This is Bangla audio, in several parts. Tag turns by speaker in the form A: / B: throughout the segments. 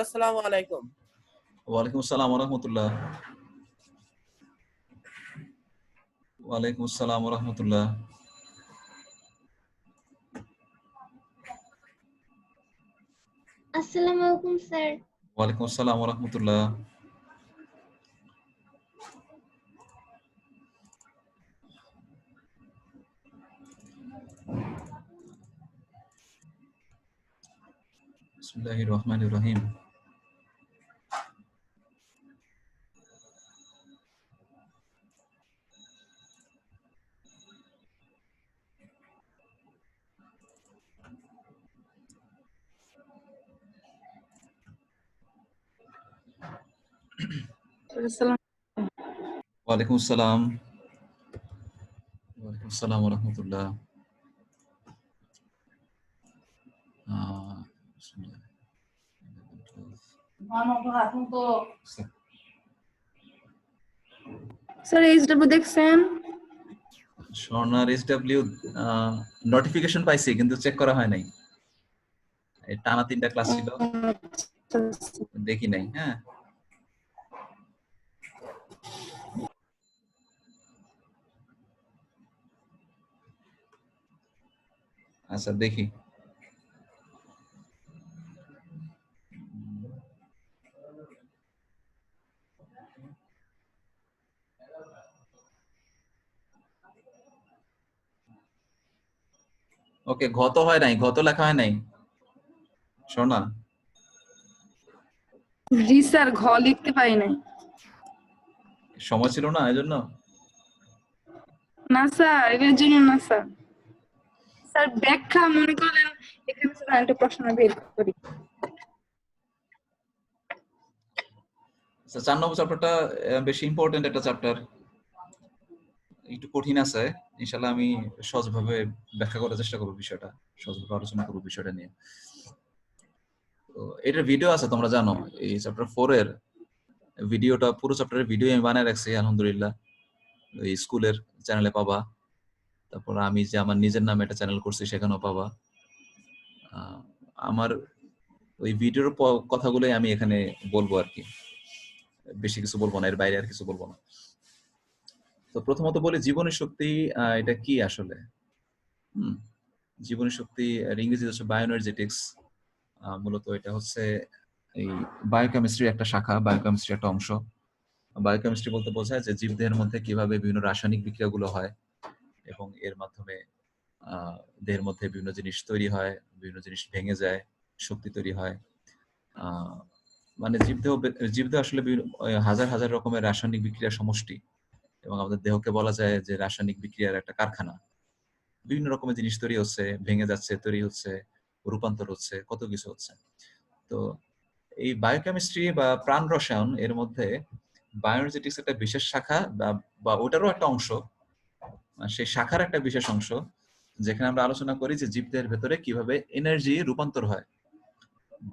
A: আসসালামু আলাইকুম।
B: ওয়ালাইকুম আসসালাম ওয়া রাহমাতুল্লাহ। ওয়ালাইকুম আসসালাম ওয়া রাহমাতুল্লাহ।
C: আসসালামু আলাইকুম স্যার।
B: ওয়ালাইকুম আসসালাম ওয়া রাহমাতুল্লাহ। বিসমিল্লাহির রহমানির রহিম। ওয়ালাইকুম আসসালাম। ওয়ালাইকুম আসসালাম ওয়া রাহমাতুল্লাহ।
D: স্যার এইচডব্লিউ দেখছেন?
B: স্বর্ণার এসডব্লিউ নোটিফিকেশন পাইছি কিন্তু চেক করা হয় নাই। এই টানা 3টা ক্লাস ছিল, দেখি নাই। হ্যাঁ, আচ্ছা দেখি। ওকে, ঘত হয় নাই, ঘত লেখা হয় নাই স্বর্ণা।
D: জি স্যার, ঘ লিখতে পারি নাই।
B: সময় ছিল না এজন্য।
D: না স্যার, এর জন্য না স্যার। স্যার ব্যাখ্যা মনে করেন এখানে স্যার একটা প্রশ্ন বের করি।
B: আচ্ছা, 4 নম্বর চ্যাপ্টারটা বেশি ইম্পর্টেন্ট একটা চ্যাপ্টার, একটু কঠিন আছে। ইনশাআল্লাহ আমি সহজভাবে ব্যাখ্যা করার চেষ্টা করব, বিষয়টা সহজভাবে আলোচনা করব বিষয়টা নিয়ে। তো এটার ভিডিও আছে, তোমরা জানো এই চ্যাপ্টার 4 এর ভিডিওটা, পুরো চ্যাপ্টারের ভিডিও আমি বানায় রাখছি আলহামদুলিল্লাহ। এই স্কুলের চ্যানেলে পাবা, তারপর আমি যে আমার নিজের নামে একটা চ্যানেল করছি সেখানেও পাবা। আমার ওই ভিডিওর কথাগুলোই আমি এখানে বলবো আর কি, বেশি কিছু বলবো না, এর বাইরে আর কিছু বলবো না। তো প্রথমত বলি জীবনী শক্তি এটা কি আসলে। জীবনী শক্তি ইংরেজি হচ্ছে বায়োএনার্জেটিক্স। মূলত এটা হচ্ছে এই বায়োকেমিস্ট্রির একটা শাখা, বায়োকেমিস্ট্রির একটা অংশ। বায়োকেমিস্ট্রি বলতে বোঝায় যে জীবদেহের মধ্যে কিভাবে বিভিন্ন রাসায়নিক বিক্রিয়াগুলো হয় এবং এর মাধ্যমে দেহের মধ্যে বিভিন্ন জিনিস তৈরি হয়, বিভিন্ন জিনিস ভেঙে যায়, শক্তি তৈরি হয়। মানে জীবদেহ আসলে হাজার হাজার রকমের রাসায়নিক বিক্রিয়ার সমষ্টি, এবং আমাদের দেহকে বলা যায় যে রাসায়নিক বিক্রিয়ার একটা কারখানা। বিভিন্ন রকমের জিনিস তৈরি হচ্ছে, ভেঙে যাচ্ছে, তৈরি হচ্ছে, রূপান্তর হচ্ছে, কত কিছু হচ্ছে। তো এই বায়োকেমিস্ট্রি বা প্রাণ রসায়ন এর মধ্যে বায়োএনার্জেটিক্স একটা বিশেষ শাখা, বা ওটারও একটা অংশ, সেই শাখার একটা বিশেষ অংশ, যেখানে আমরা আলোচনা করি যে জীবদের ভেতরে কিভাবে এনার্জি রূপান্তর হয়।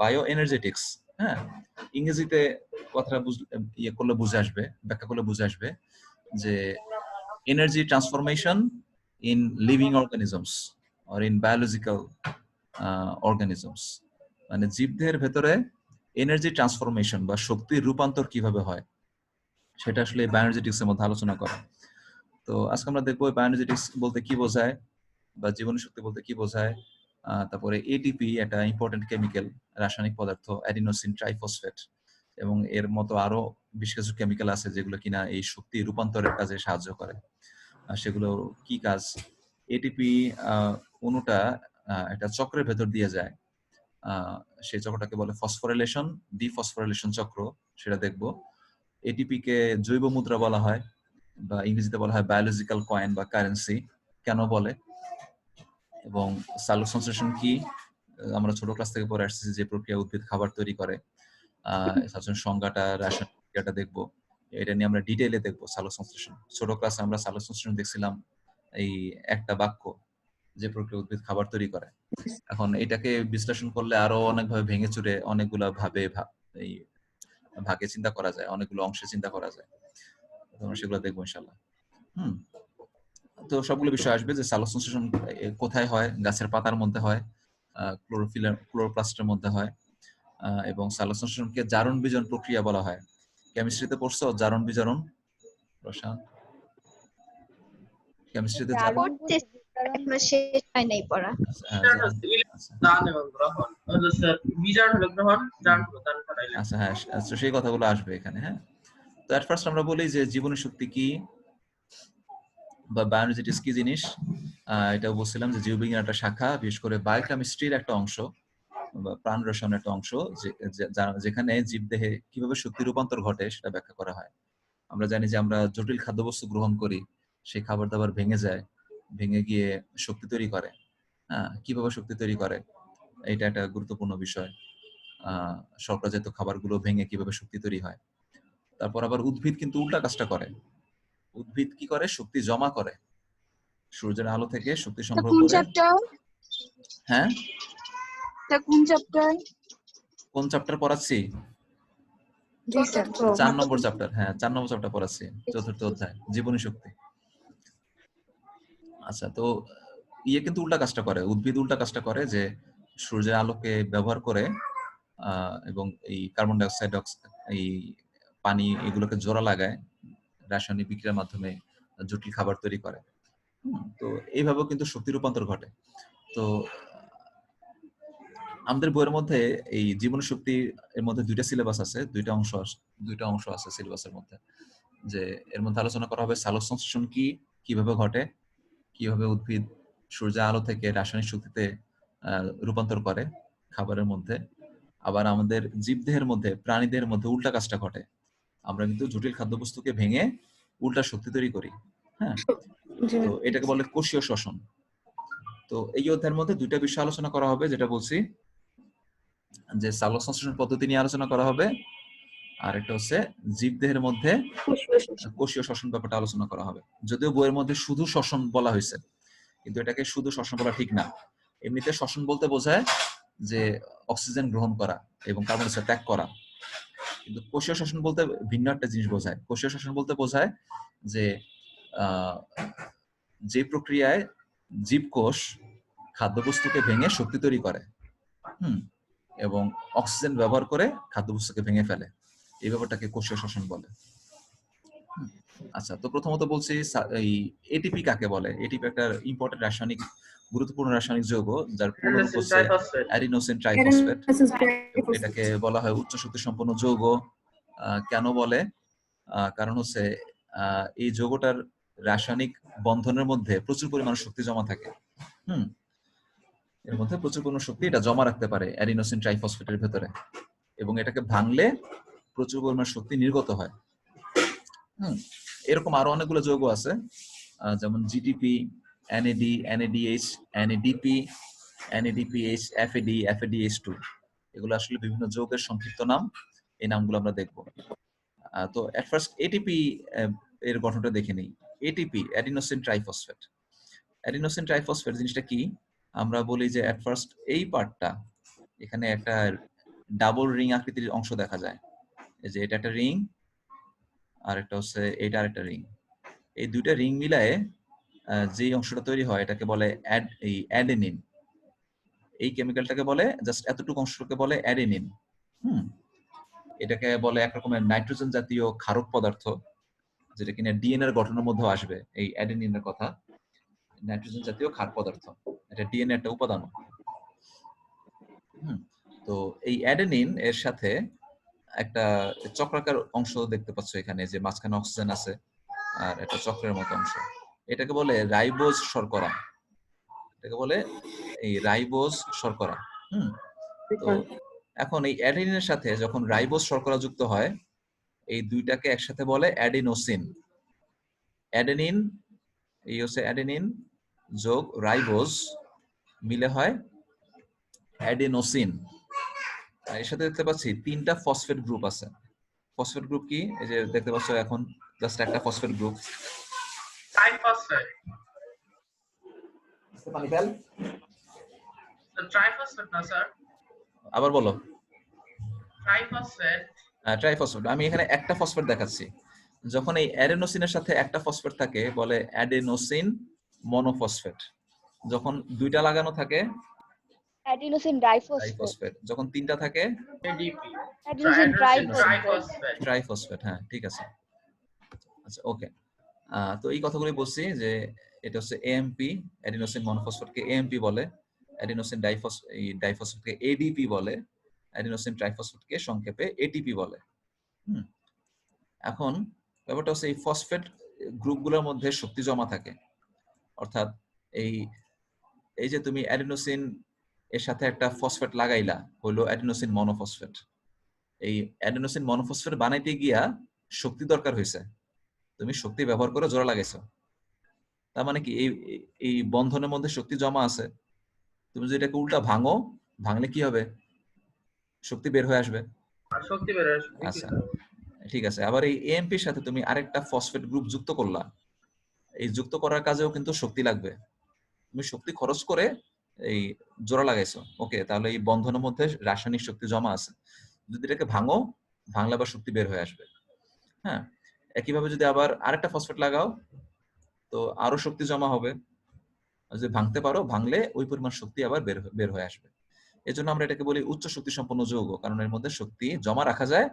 B: বায়ো এনার্জেটিক্স, হ্যাঁ, ইংরেজিতে কথাটা ইয়ে করলে বুঝে আসবে, ব্যাখ্যা করলে বুঝে আসবে যে energy transformation in living organisms or in biological organisms. মানে জীবদের ভেতরে এনার্জি ট্রান্সফরমেশন বা শক্তির রূপান্তর কিভাবে হয় সেটা আসলে বায়োএনার্জেটিক্স এর মধ্যে আলোচনা করা। তো আজকে আমরা দেখবো বায়োএনার্জেটিক্স বলতে কি বোঝায় বা জীবনী শক্তি বলতে কি বোঝায়। তারপরে এটিপি একটা ইম্পর্টেন্ট কেমিক্যাল, রাসায়নিক পদার্থ, অ্যাডিনোসিন ট্রাইফসফেট, এবং এর মতো আরো বেশ কিছু কেমিক্যাল আছে যেগুলো কিনা এই শক্তি রূপান্তরের কাজে সাহায্য করে। সেগুলো কি কাজ? এটিপি অণুটা একটা চক্রের ভেতর দিয়ে যায়, সেই চক্রটাকে বলে ফসফোরিলেশন ডিফসফোরিলেশন চক্র, সেটা দেখবো। এটিপি কে জৈব মুদ্রা বলা হয়, বা ইংরেজিতে বলা হয় বায়োলজিক্যাল কয়েন বা কারেন্সি। কেন বলে, এবং সালোকসংশ্লেষণ কি, আমরা ছোট ক্লাস থেকে পড়ে আসছি যে প্রক্রিয়া উদ্ভিদ খাবার তৈরি করে, সংজ্ঞাটা, রাসায়নিকটা দেখবো। এটা নিয়ে আমরা ডিটেইলে দেখবো সালোকসংশ্লেষণ। ছোট ক্লাসে আমরা সালোকসংশ্লেষণ দেখছিলাম এই একটা বাক্য, যে প্রক্রিয়া উদ্ভিদ খাবার তৈরি করে। এখন এটাকে বিশ্লেষণ করলে আরো অনেকভাবে ভেঙে চুরে অনেকগুলা ভাবে এই ভাগে চিন্তা করা যায়, অনেকগুলো অংশে চিন্তা করা যায়। আমরা সেগুলো দেখবো ইনশাআল্লাহ। তো সবগুলো বিষয় আসবে যে সালোকসংশ্লেষণ কোথায় হয়, গাছের পাতার মধ্যে হয়, ক্লোরোপ্লাস্টের মধ্যে হয়, এবং সালোকসংশ্লেষণকে জারণ বিজারণ প্রক্রিয়া বলা হয়। কেমিস্ট্রিতে পড়ছো জারণ বিজারণ? প্রশান্ত, কেমিস্ট্রিতে
C: পড়তে এখনো শেষ হয় নাই পড়া।
B: আচ্ছা হ্যাঁ, আচ্ছা সেই কথাগুলো আসবে এখানে। হ্যাঁ, তো এট ফার্স্ট আমরা বলি যে জীবনী শক্তি কি বা বায়োএনার্জেটিক্স কি জিনিস। এটা বলছিলাম যে জীববিজ্ঞান একটা শাখা, বিশেষ করে বায়োকেমিস্ট্রির একটা অংশ বা প্রাণ রসায়নের একটা অংশ, যেখানে জীবদেহে কিভাবে শক্তি রূপান্তর ঘটে সেটা ব্যাখ্যা করা হয়। আমরা জানি যে আমরা জটিল খাদ্যবস্তু গ্রহণ করি, সেই খাবার দাবার ভেঙে যায়, ভেঙে গিয়ে শক্তি তৈরি করে। কিভাবে শক্তি তৈরি করে এটা একটা গুরুত্বপূর্ণ বিষয়। শর্করাজাত খাবারগুলো ভেঙে কিভাবে শক্তি তৈরি হয়। তারপর আবার উদ্ভিদ কিন্তু উল্টা কাজটা করে। উদ্ভিদ কি করে? শক্তি জমা করে, সূর্যের আলো থেকে শক্তি সংগ্রহ
C: কোন
B: করে।
C: চ্যাপ্টার?
B: হ্যাঁ,
C: কোন চ্যাপ্টার?
B: কোন চ্যাপ্টার পড়াচ্ছি? 4 নম্বর চ্যাপ্টার। হ্যাঁ, 4 নম্বর চ্যাপ্টার পড়াচ্ছি, 4র্থ অধ্যায় জীবনী শক্তি। আচ্ছা, তো কিন্তু উল্টা কাজটা করে, উদ্ভিদ উল্টা কাজটা করে যে সূর্যের আলোকে ব্যবহার করে এবং এই কার্বন ডাই অক্সাইড, এই পানি, এগুলোকে জোড়া লাগায় রাসায়নিক বিক্রিয়ার মাধ্যমে জটিল খাবার তৈরি করে। তো এইভাবেও কিন্তু শক্তি রূপান্তর ঘটে। তো আমাদের বইয়ের মধ্যে এই জীবন শক্তি এর মধ্যে 2টা সিলেবাস আছে, 2টা অংশ আছে সিলেবাসের মধ্যে। যে এর মধ্যে আলোচনা করা হবে সালোকসংশ্লেষণ কি, কিভাবে ঘটে, কিভাবে উদ্ভিদ সূর্যের আলো থেকে রাসায়নিক শক্তিতে রূপান্তর করে খাবারের মধ্যে। আবার আমাদের জীবদেহের মধ্যে, প্রাণীদের মধ্যে উল্টা কাজটা ঘটে, আমরা কিন্তু জটিল খাদ্যবস্তুকে ভেঙে উল্টা শক্তি তৈরি করি। হ্যাঁ, তো এটাকে বলে কোষীয় শ্বসন। তো এই অধ্যায়ের মধ্যে 2টা বিষয় আলোচনা করা হবে, যেটা বলছি যে সালোকসংশ্লেষণ পদ্ধতি নিয়ে আলোচনা করা হবে, আর একটা হচ্ছে জীবদেহের মধ্যে কোষীয় শ্বসন ব্যাপারটা আলোচনা করা হবে। যদিও বইয়ের মধ্যে শুধু শ্বসন বলা হয়েছে, কিন্তু এটাকে শুধু শ্বসন বলা ঠিক না। এমনিতে শ্বসন বলতে বোঝায় যে অক্সিজেন গ্রহণ করা এবং কার্বন ডাই অক্সাইড ত্যাগ করা, কিন্তু কোষীয় শ্বসন বলতে ভিন্ন একটা জিনিস বোঝায়। কোষীয় শ্বসন বলতে বোঝায় যে যে প্রক্রিয়ায় জীবকোষ খাদ্যবস্তুকে ভেঙে শক্তি তৈরি করে এবং অক্সিজেন ব্যবহার করে খাদ্যবস্তুকে ভেঙে ফেলে, এই ব্যাপারটাকে কোষীয় শ্বসন বলে। আচ্ছা, তো প্রথমত বলছি এই এটিপি কাকে বলে। এটিপি একটা ইম্পর্টেন্ট রাসায়নিক, গুরুত্বপূর্ণ রাসায়নিক যৌগ, যার পুনরূপ হচ্ছে অ্যাডিনোসিন ট্রাইফসফেট। এটাকে বলা হয় উচ্চ শক্তি সম্পন্ন যৌগ। কেন বলে? কারণ হচ্ছে এই যৌগটার রাসায়নিক বন্ধনের মধ্যে প্রচুর পরিমাণ শক্তি জমা থাকে। এর মধ্যে প্রচুর পরিমাণ শক্তি এটা জমা রাখতে পারে অ্যাডিনোসিন ট্রাইফসফেটের ভেতরে, এবং এটাকে ভাঙলে প্রচুর পরিমাণ শক্তি নির্গত হয়। এরকম আরো অনেকগুলো যৌগ আছে, যেমন GTP, NAD, NADH, NADP, NADPH, FAD, FADH2. এগুলো আসলে বিভিন্ন যৌগের সংক্ষিপ্ত নাম। এই নামগুলো আমরা দেখব। তো এট ফার্স্ট এটিপি এর গঠনটা দেখে নিই। ATP, adenosine triphosphate. Adenosine triphosphate জিনিসটা কি? আমরা বলি যে এট ফার্স্ট এই পার্টটা, এখানে একটা ডাবল রিং আকৃতির অংশ দেখা যায়। এই যে এটা একটা রিং, আর একটা হচ্ছে এটা আরেকটা রিং। এই 2টা রিং মিলায়ে যে অংশটা তৈরি হয় এটাকে বলে অ্যাডেনিন। এই কেমিক্যালটাকে বলে, জাস্ট এতটুকু অংশটাকে বলে অ্যাডেনিন। এটাকে বলে এক রকমের নাইট্রোজেন জাতীয় ক্ষারক পদার্থ, যেটা কিনা ডিএনএ এর গঠনের মধ্যে আসবে। এই অ্যাডেনিনের কথা, নাইট্রোজেন জাতীয় ক্ষার পদার্থ, এটা ডিএনএ একটা উপাদান। তো এই অ্যাডেনিন এর সাথে একটা চক্রাকার অংশ দেখতে পাচ্ছ এখানে, যে মাঝখানে অক্সিজেন আছে আর একটা চক্রের মতো অংশ। এটাকে বলে রাইবোজ শর্করা। এটাকে বলে এই রাইবোজ শর্করা। তো এখন এই অ্যাডেনিনের সাথে যখন রাইবোজ শর্করা যুক্ত হয়, এই দুইটাকে একসাথে বলে অ্যাডিনোসিন। অ্যাডেনিন, এই হচ্ছে অ্যাডেনিন যোগ রাইবোজ মিলে হয় অ্যাডিনোসিন। এর সাথে দেখতে পাচ্ছি 3টা ফসফেট গ্রুপ আছে। ফসফেট গ্রুপ কি? এই যে দেখতে পাচ্ছ এখন জাস্ট একটা ফসফেট গ্রুপ,
A: ট্রাইফসফেট।
B: পানি ফেল।
A: ট্রাইফসফেট না স্যার?
B: আবার বলো।
A: ট্রাইফসফেট।
B: ট্রাইফসফেট, আমি এখানে একটা ফসফেট দেখাচ্ছি। যখন এই অ্যাডেনোসিনের সাথে একটা ফসফেট থাকে বলে অ্যাডেনোসিন মনোফসফেট, যখন দুইটা লাগানো থাকে
E: অ্যাডিনোসিন ডাইফসফেট,
B: ডাইফসফেট, যখন তিনটা থাকে
A: ADP,
E: adenosine triphosphate.
A: Triphosphate.
B: Triphosphate. হ্যাঁ ঠিক আছে। আচ্ছা ওকে, তো এই কথাগুলি বলছি যে এটা হচ্ছে এএমপি, অ্যাডিনোসিন মনোফসফেটকে এএমপি বলে, অ্যাডিনোসিন ডাইফসফেটকে এডিপি বলে, অ্যাডিনোসিন ট্রাইফসফেটকে সংক্ষেপে এটিপি বলে। এখন ব্যাপারটা হচ্ছে এই ফসফেট গ্রুপগুলোর মধ্যে শক্তি জমা থাকে, অর্থাৎ এই এই যে তুমি অ্যাডিনোসিন এর সাথে একটা ফসফেট লাগাইলা, হলো অ্যাডিনোসিন মনোফসফেট। এই অ্যাডিনোসিন মনোফসফেট বানাইতে গিয়া শক্তি দরকার হয়েছে, তুমি শক্তি ব্যবহার করে জোড়া লাগাইছো। তার মানে কি এই এই বন্ধনের মধ্যে শক্তি জমা আছে, তুমি যদি এটাকে উল্টা ভাঙো, ভাঙলে কি হবে? শক্তি বের হয়ে আসবে।
A: আর শক্তি বের আসবে।
B: আচ্ছা ঠিক আছে, আবার এই এএমপির সাথে তুমি আরেকটা ফসফেট গ্রুপ যুক্ত করলা, এই যুক্ত করার কাজেও কিন্তু শক্তি লাগবে, তুমি শক্তি খরচ করে এই জোড়া লাগাইছো। ওকে, তাহলে এই বন্ধনের মধ্যে রাসায়নিক শক্তি জমা আছে, যদি এটাকে ভাঙো, ভাঙলে আবার শক্তি বের হয়ে আসবে। হ্যাঁ, একইভাবে যদি আবার আরেকটা ফসফেট লাগাও তো আরো শক্তি জমা হবে, যদি ভাঙতে পারো, ভাঙলে ওই পরিমাণ শক্তি আবার বের হয়ে আসবে। এজন্য আমরা এটাকে বলি উচ্চ শক্তি সম্পন্ন যৌগ, কারণ এর মধ্যে শক্তি জমা রাখা যায়,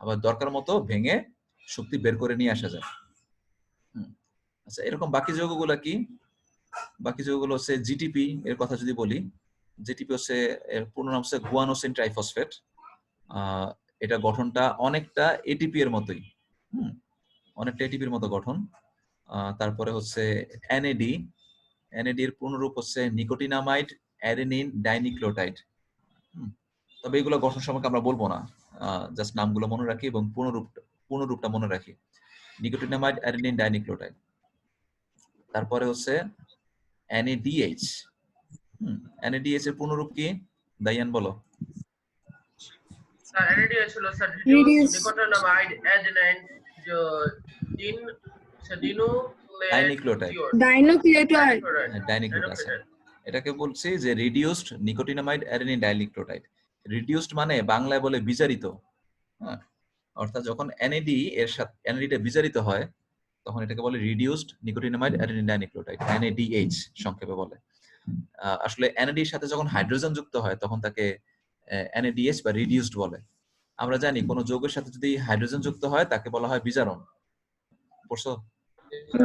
B: আবার দরকার মতো ভেঙে শক্তি বের করে নিয়ে আসা যায়। আচ্ছা, এরকম বাকি যৌগগুলো কি? বাকি যৌগগুলো হচ্ছে জিটিপি এর কথা যদি বলি, জিটিপি হচ্ছে এর পুরো নাম হচ্ছে গুয়ানোসিন ট্রাইফসফেট। এটা গঠনটা অনেকটা এটিপি এর মতোই, অনেকটা এটিপির মতো গঠন। তারপরে হচ্ছে এনএডি, এনএডি এর পূর্ণরূপ হচ্ছে নিকোটিনামাইড অ্যাডেনিন ডাইনিক্লোটাইড। তবে এগুলো গঠন সম্পর্কে আমরা বলবো না, জাস্ট নামগুলো মনে রাখি এবং পূর্ণরূপটা মনে রাখি, নিকোটিনামাইড অ্যাডেনিন ডাইনিক্লোটাইড। তারপরে হচ্ছে NADH। NADH এর পূর্ণরূপ কি? দাইয়ান বলো।
A: স্যার এনএডি ছিল স্যার
D: Reduced.
A: নিকোটিনামাইড অ্যাডেনাইন দিন
B: ডাইনিক্লোটাইড।
D: ডাইনোক্লিয়েটাইড।
B: ডাইনিক্লোটাইড আছে, এটাকে বলছি যে রিডিউসড নিকোটিনামাইড অ্যাডেনিন ডাইনিক্লোটাইড। রিডিউসড মানে বাংলায় বলে বিজারিত। হ্যাঁ, অর্থাৎ যখন NAD এর সাথে NAD টা বিজারিত হয় তখন এটাকে বলে রিডিউসড নিকোটিনামাইড অ্যাডেনিন ডাইনিক্লোটাইড, NADH সংক্ষেপে বলে। আসলে NAD এর সাথে যখন হাইড্রোজেন যুক্ত হয় তখন তাকে NADH বা রিডিউসড বলে। আমরা জানি কোন যৌগের সাথে যদি হাইড্রোজেন যুক্ত হয় তাকে বলা হয় বিজারণ। পড়ছো?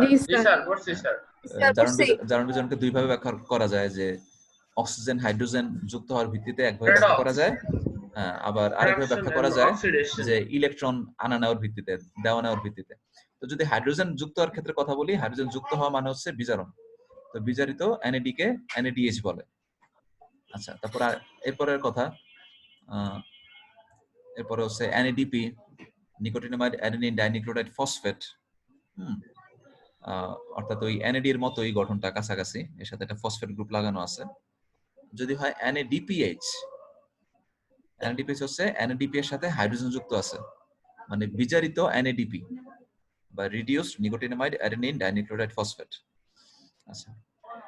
A: জি স্যার, পড়ছি স্যার।
B: জারণ বিজারণকে দুই ভাবে ব্যাখ্যা করা যায়, যে অক্সিজেন হাইড্রোজেন যুক্ত হওয়ার ভিত্তিতে একভাবে ব্যাখ্যা করা যায়, আবার আরেকভাবে ব্যাখ্যা করা যায় যে ইলেকট্রন আনা নেওয়ার ভিত্তিতে, দেওয়া নেওয়ার ভিত্তিতে। তো যদি হাইড্রোজেন যুক্ত হওয়ার ক্ষেত্রে কথা বলি, হাইড্রোজেন যুক্ত হওয়া মানে হচ্ছে বিজারণ। তো বিজারিত NAD কে NADH বলে। আচ্ছা, তারপর এরপরের কথা, এরপরে হচ্ছে NADP, নিকোটিনামাইড অ্যাডেনিন ডাইনিক্লোটাইড ফসফেট। অর্থাৎ ওই NAD এর মতোই গঠনটা কাছাকাছি, এর সাথে একটা ফসফেট গ্রুপ লাগানো আছে। যদি হয় NADPH, NADPH হচ্ছে NADP এর সাথে হাইড্রোজেন যুক্ত আছে, মানে বিজারিত NADP বা রিডিউসড নিকোটিনামাইড অ্যাডেনিন ডাইনিক্লোটাইড ফসফেট। আচ্ছা,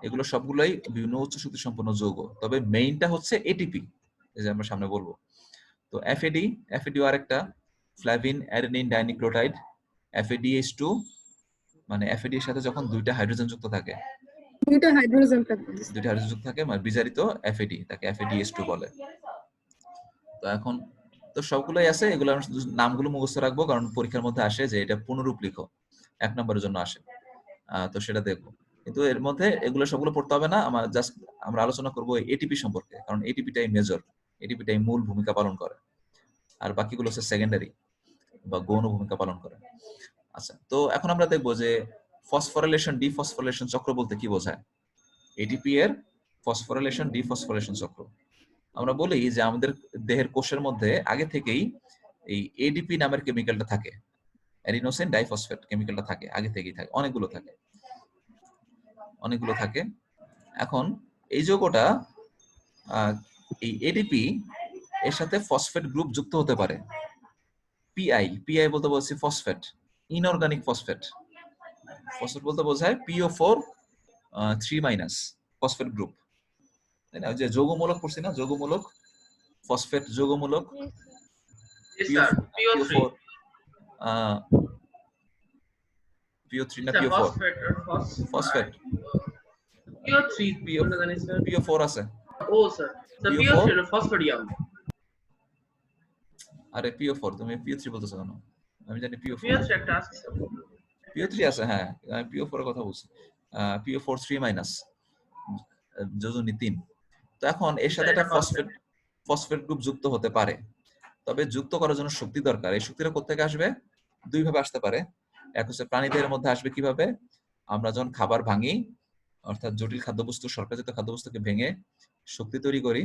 B: এগুলো সবগুলোই বিভিন্ন উচ্চ শক্তি সম্পন্ন যৌগ, তবে মেইনটা হচ্ছে এটিপি, এই যে আমরা সামনে বলবো। তো FAD আরেকটা ফ্ল্যাভিন অ্যাডেনিন ডাইনিক্লোটাইড, FADH2, মানে FAD এর সাথে যখন দুইটা হাইড্রোজেন যুক্ত থাকে,
D: দুইটা হাইড্রোজেন
B: যুক্ত থাকে, মানে বিজারিত FAD, তাকে FADH2 বলে। তো এখন তো সবগুলোই আছে, এগুলো নামগুলো মুখস্থ রাখবো, কারণ পরীক্ষার মধ্যে আসে যে এটা পুনরূপ লিখো, 1 নম্বরের জন্য আসে, তো সেটা দেখবো। কিন্তু এর মধ্যে এগুলো সবগুলো পড়তে হবে না, আমরা আলোচনা করবো এটিপি সম্পর্কে, কারণ এটিপিটাই মেজর, এটিপিটাই মূল ভূমিকা পালন করে, আর বাকিগুলো হচ্ছে সেকেন্ডারি বা গৌণ ভূমিকা পালন করে। আচ্ছা, তো এখন আমরা দেখবো যে ফসফোরিলেশন ডিফসফোরিলেশন চক্র বলতে কি বোঝায়। এটিপি এর ফসফোরিলেশন ডিফসফোরিলেশন চক্র, আমরা বলি যে আমাদের দেহের কোষের মধ্যে আগে থেকেই এই ADP নামের কেমিক্যালটা থাকে, অ্যাডিনোসিন ডাইফসফেট কেমিক্যালটা থাকে, আগে থেকেই থাকে, অনেকগুলো থাকে। এখন এই যৌগটা এই ADP এর সাথে ফসফেট গ্রুপ যুক্ত হতে পারে, পিআই বলতে বলছি ফসফেট, ইনঅর্গানিক ফসফেট বলতে বোঝায় PO4 3- ফসফেট গ্রুপ, তাই না? ওই যে যৌগমূলক পড়ছি না, যৌগমূলক phosphate যৌগমূলক,
A: Yes, sir. PO3.
B: PO4 PO3 না
A: Sir,
B: PO4
A: phosphate or
B: phosphate
A: PO3 কোনটা জানি স্যার?
B: PO4 আছে
A: ও স্যার, স্যার
B: PO4
A: PO3 হলো ফসফোডিয়াম।
B: আরে PO4 তুমি PO3 বলতেছো কেন? আমি জানি PO4
A: PO3 একটা আছে স্যার।
B: PO3 আছে, হ্যাঁ আমি PO4 এর কথা বলছি। PO4 3- যোজনী 3। তো এখন এর সাথে একটা ফসফেট গ্রুপ যুক্ত হতে পারে, তবে যুক্ত করার জন্য শক্তি দরকার। এই শক্তিটা কোত্থেকে আসবে? দুই ভাবে আসতে পারে। এক হচ্ছে প্রাণীদের মধ্যে আসবে কিভাবে? আমরা যখন খাবার ভাঙি, অর্থাৎ জটিল খাদ্যবস্তু, শর্করাজাত খাদ্যবস্তুকে ভেঙে শক্তি তৈরি করি,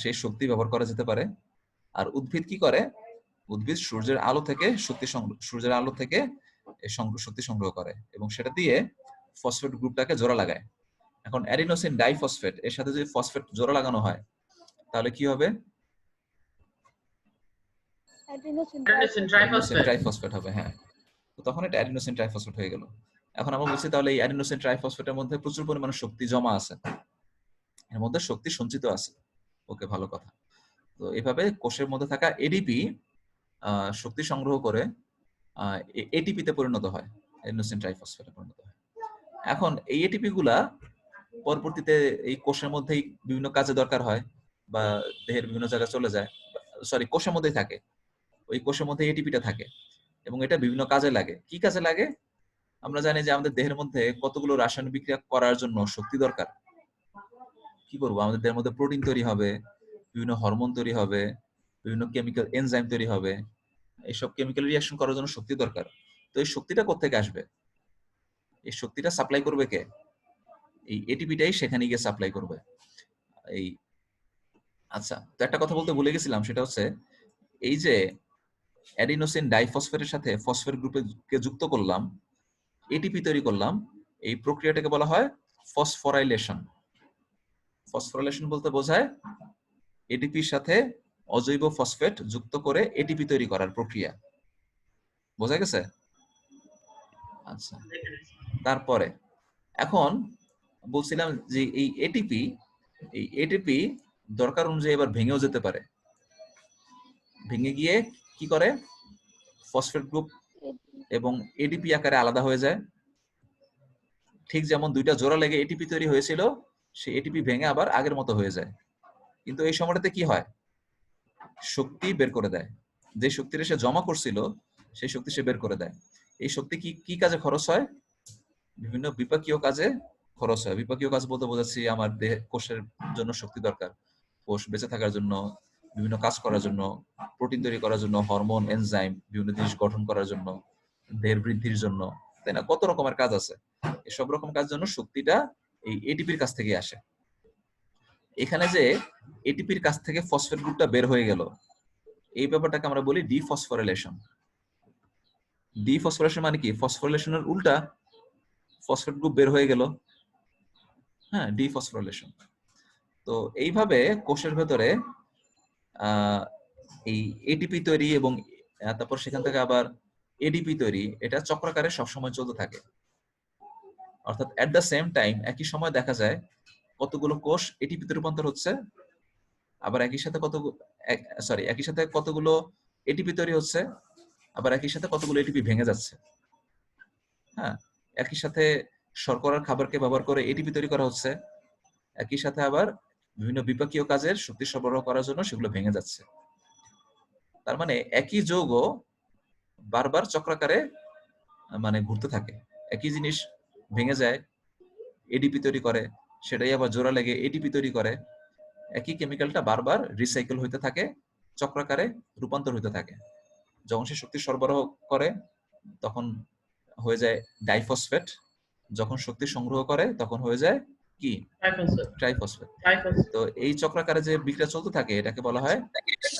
B: সেই শক্তি ব্যবহার করা যেতে পারে। আর উদ্ভিদ কি করে? উদ্ভিদ সূর্যের আলো থেকে শক্তি শক্তি সংগ্রহ করে এবং সেটা দিয়ে ফসফেট গ্রুপটাকে জোড়া লাগায়। এখন অ্যাডিনোসিন ডাইফসফেট এর সাথে যদি ফসফেট জোড়া লাগানো হয় তাহলে কি হবে?
E: Adenosine
A: Adenosine
E: triphosphate.
A: triphosphate.
B: Triphosphate হবে, হ্যাঁ। তো তখন এটা অ্যাডিনোসিন ট্রাইফসফেট হয়ে গেল। এখন আমরা বলছি তাহলে এই অ্যাডিনোসিন ট্রাইফসফেটের মধ্যে প্রচুর পরিমাণে শক্তি জমা আছে, এর মধ্যে শক্তি সঞ্চিত আছে। ওকে, ভালো কথা। তো এভাবে কোষের মধ্যে থাকা এডিপি শক্তি সংগ্রহ করে এটিপি তে পরিণত হয়, অ্যাডিনোসিন ট্রাইফসফেটে পরিণত হয়। এখন এই এটিপি গুলা পরবর্তীতে এই কোষের মধ্যেই বিভিন্ন কাজে দরকার হয় বা দেহের বিভিন্ন জায়গায় চলে যায়, কোষের মধ্যেই থাকে, ওই কোষের মধ্যে এটিপিটা থাকে এবং এটা বিভিন্ন কাজে লাগে। কি কাজে লাগে? আমরা জানি যে আমাদের দেহের মধ্যে কতগুলো রাসায়নিক বিক্রিয়া করার জন্য শক্তি দরকার। কি করবো? আমাদের দেহের মধ্যে প্রোটিন তৈরি হবে, বিভিন্ন হরমোন তৈরি হবে, বিভিন্ন কেমিক্যাল এনজাইম তৈরি হবে। এইসব কেমিক্যাল রিঅ্যাকশন করার জন্য শক্তি দরকার। তো এই শক্তিটা কোত্থেকে আসবে? এই শক্তিটা সাপ্লাই করবে কে? এই এটিপিটাই সেখানে গিয়ে সাপ্লাই করবে। এই আচ্ছা, তো একটা কথা বলতে ভুলে গেছিলাম, সেটা হচ্ছে এই যে অ্যাডিনোসিন ডাইফসফেটের সাথে ফসফেট গ্রুপকে যুক্ত করলাম, এটিপি তৈরি করলাম, এই প্রক্রিয়াটাকে বলা হয় ফসফোরাইলেশন। ফসফোরাইলেশন বলতে বোঝায় এটিপির সাথে অজৈব ফসফেট যুক্ত করে এটিপি তৈরি করার প্রক্রিয়া। বোঝা গেছে? আচ্ছা, তারপরে এখন বলছিলাম যে এই এটিপি দরকার অনুযায়ী এবার ভেঙেও যেতে পারে। ভেঙে গিয়ে কি করে? ফসফেট গ্রুপ এবং এডিপি আকারে আলাদা হয়ে যায়। ঠিক যেমন দুইটা জোড়া লেগে এটিপি তৈরি হয়েছিল, সেই এটিপি ভেঙে আবার আগের মতো হয়ে যায়। কিন্তু এই সময়টাতে কি হয়? শক্তি বের করে দেয়। যে শক্তিটা সে জমা করছিল সেই শক্তি সে বের করে দেয়। এই শক্তি কি কাজে খরচ হয়? বিভিন্ন বিপাকীয় কাজে খরচ হয়। বিপাকীয় কাজ বলতে বোঝাচ্ছি আমার দেহে কোষের জন্য শক্তি দরকার, কোষ বেঁচে থাকার জন্য, বিভিন্ন কাজ করার জন্য, প্রোটিন তৈরি করার জন্য, হরমোন এনজাইম বিভিন্ন জিনিস গঠন করার জন্য, দেহের বৃদ্ধির জন্য, তাই না? কত রকমের কাজ আছে। এই সব রকম কাজের জন্য শক্তিটা এই এটিপির কাছ থেকে আসে। এখানে যে এটিপির কাছ থেকে ফসফেট গ্রুপটা বের হয়ে গেল, এই ব্যাপারটাকে আমরা বলি ডিফসফোরাইলেশন। ডিফসফোরাইলেশন মানে কি? ফসফোরাইলেশনের উল্টা, ফসফেট গ্রুপ বের হয়ে গেল, হ্যাঁ, ডিফসফোরাইলেশন। তো এইভাবে কোষের ভেতরে এই এটিপি তৈরি এবং তারপর সেখান থেকে আবার এডিপি তৈরি, এটা চক্রাকারে সবসময় চলতে থাকে। অর্থাৎ এট দ্য সেম টাইম একই সময় দেখা যায় কতগুলো কোষ এটিপিতে রূপান্তর হচ্ছে, আবার একই সাথে কতগুলো এটিপি তৈরি হচ্ছে, আবার একই সাথে কতগুলো এটিপি ভেঙে যাচ্ছে। হ্যাঁ, একই সাথে শর্করার খাবারকে ব্যবহার করে এটিপি তৈরি করা হচ্ছে, একই সাথে আবার বিভিন্ন বিপাকীয় কাজের শক্তি সরবরাহ করার জন্য সেগুলো ভেঙে যাচ্ছে। তার মানে একই যৌগ বারবার চক্রাকারে মানে ঘুরতে থাকে। একই জিনিস ভেঙে যায়, এডিপি তৈরি করে, সেটাই আবার জোড়া লেগে এটিপি তৈরি করে। একই কেমিক্যালটা বারবার রিসাইকেল হইতে থাকে, চক্রাকারে রূপান্তর হইতে থাকে। যখন সে শক্তি সরবরাহ করে তখন হয়ে যায় ডাইফসফেট, যখন শক্তি সংগ্রহ করে তখন হয়ে যায় কি? ট্রাইফসফেট। তো এই চক্রাকারে যে বিক্রিয়া চলতে থাকে এটাকে বলা হয়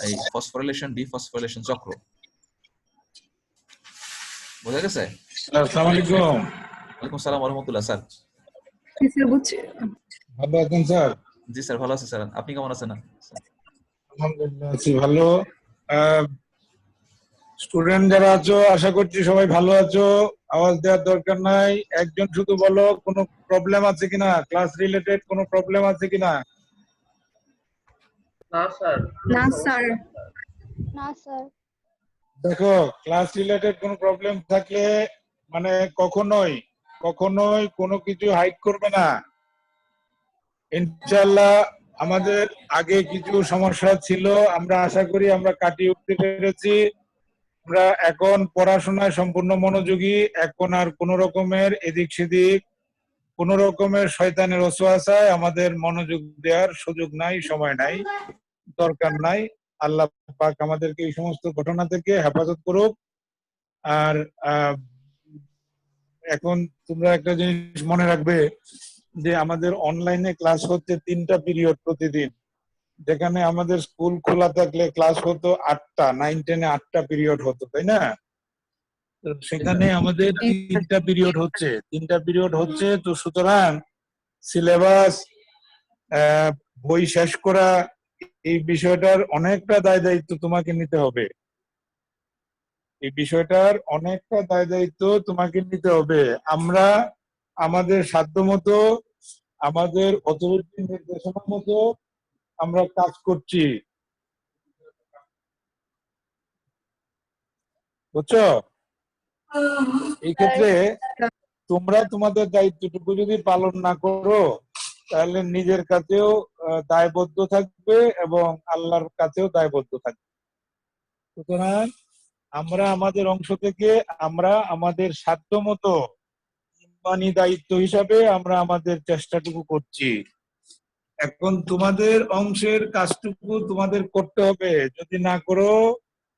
B: এই ফসফোরাইলেশন ডিফসফোরাইলেশন চক্র। বোঝা গেছে?
F: আসসালামু আলাইকুম।
B: ওয়ালাইকুম আসসালাম ওয়া রাহমাতুল্লাহ। স্যার
D: বুঝছি।
F: ভালো আছেন স্যার?
B: জি স্যার, ভালো আছি স্যার। আপনি কেমন আছেন?
F: আলহামদুলিল্লাহ আছি ভালো। স্টুডেন্ট যারা আছো আশা করছি সবাই ভালো আছো। আওয়াজ দেওয়ার দরকার নাই, একজন শুধু বলো কোনো প্রবলেম আছে কিনা, ক্লাস রিলেটেড কোনো প্রবলেম আছে কিনা।
A: না স্যার।
D: না স্যার।
E: না স্যার।
F: দেখো, ক্লাস রিলেটেড কোনো প্রবলেম থাকলে মানে কখনোই কখনোই কোনো কিছু হাইড করবে না। ইনশাআল্লাহ আমাদের আগে কিছু সমস্যা ছিল, আমরা আশা করি আমরা কাটিয়ে উঠতে পেরেছি। আমরা এখন পড়াশোনায় সম্পূর্ণ মনোযোগী। এখন আর কোনো রকমের এদিক সেদিক, কোনো রকমের শয়তানের ওয়াসওয়াসায় আমাদের মনোযোগ দেওয়ার সুযোগ নাই, সময় নাই, দরকার নাই। আল্লাহ পাক আমাদেরকে এই সমস্ত ঘটনা থেকে হেফাজত করুক। আর এখন তোমরা একটা জিনিস মনে রাখবে যে আমাদের অনলাইনে ক্লাস হচ্ছে 3টা পিরিয়ড প্রতিদিন, যেখানে আমাদের স্কুল খোলা থাকলে ক্লাস হতো 8টা, 9-10-এ 8টা পিরিয়ড হতো, তাই না? তো সেখানে আমাদের 3টা পিরিয়ড হচ্ছে। তো সুতরাং সিলেবাস, বই শেষ করা, এই বিষয়টার অনেকটা দায় দায়িত্ব তোমাকে নিতে হবে। আমরা আমাদের সাধ্য মতো, আমাদের অথরিটির নির্দেশনা মতো আমরা কাজ করছি, বুঝছো? এই ক্ষেত্রে তোমরা তোমাদের দায়িত্বটুকু যদি পালন না করো তাহলে নিজের কাছেও দায়বদ্ধ থাকবে এবং আল্লাহর কাছেও দায়বদ্ধ থাকবে। সুতরাং আমরা আমাদের অংশ থেকে আমরা আমাদের সাধ্য মতো ইমানি দায়িত্ব হিসাবে আমরা আমাদের চেষ্টাটুকু করছি। এখন তোমাদের অংশের কাজটুকু তোমাদের করতে হবে। যদি না করো,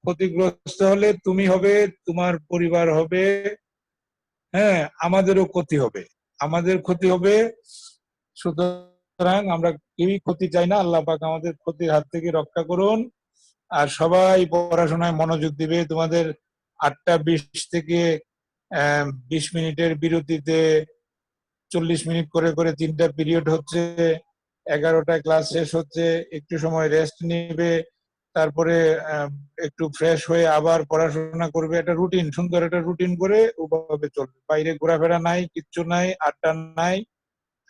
F: ক্ষতিগ্রস্ত হলে তুমি হবে, তোমার পরিবার হবে, হ্যাঁ, আমাদেরও ক্ষতি হবে। সুতরাং আমরা কেউই ক্ষতি চাই না। আল্লাহ পাক আমাদের ক্ষতির হাত থেকে রক্ষা করুন। আর সবাই পড়াশোনায় মনোযোগ দিবে। তোমাদের 8টা 20 থেকে 20 মিনিটের বিরতিতে 40 মিনিট করে করে 3টা পিরিয়ড হচ্ছে, 11টায় ক্লাস শেষ হচ্ছে, একটু সময় রেস্ট নিবে, তারপরে একটু ফ্রেশ হয়ে আবার পড়াশোনা করবে। একটা রুটিন, সুন্দর একটা রুটিন করে ওভাবে চলবে। বাইরে ঘোরাফেরা নাই, কিচ্ছু নাই, আড্ডা নাই।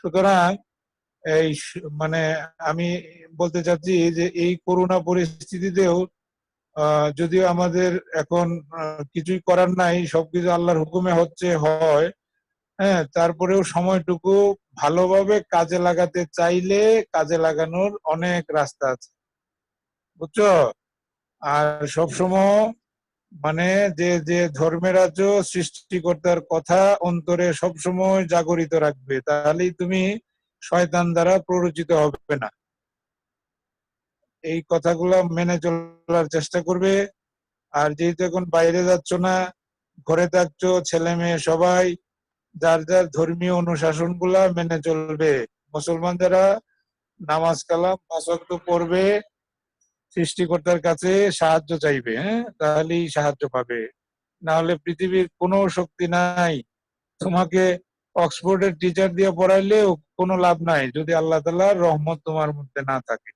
F: সুতরাং এই মানে আমি বলতে চাচ্ছি যে এই করোনা পরিস্থিতিতেও যদিও আমাদের এখন কিছুই করার নাই, সবকিছু আল্লাহর হুকুমে হয়, হ্যাঁ, তারপরেও সময়টুকু ভালোভাবে কাজে লাগাতে চাইলে কাজে লাগানোর অনেক রাস্তা আছে, বুঝছো? আর সবসময় মানে যে যে ধর্মের আছো, সৃষ্টিকর্তার কথা অন্তরে সবসময় জাগরিত রাখবে, তাহলেই তুমি শয়তান দ্বারা প্ররোচিত হবে না। এই কথাগুলো মেনে চলার চেষ্টা করবে। আর যেহেতু এখন বাইরে যাচ্ছ না, ঘরে থাকছো, ছেলে মেয়ে সবাই যার যার ধর্মীয় অনুশাসন গুলা মেনে চলবে। মুসলমান যারা নামাজ কালাম 5 ওয়াক্ত পড়বে, সৃষ্টিকর্তার কাছে সাহায্য চাইবে, হ্যাঁ, তাহলেই সাহায্য পাবে। না হলে পৃথিবীর কোনো শক্তি নাই, তোমাকে অক্সফোর্ডের টিচার দিয়ে পড়াইলেও কোনো লাভ নাই যদি আল্লাহ তাআলার রহমত তোমার মধ্যে না থাকে।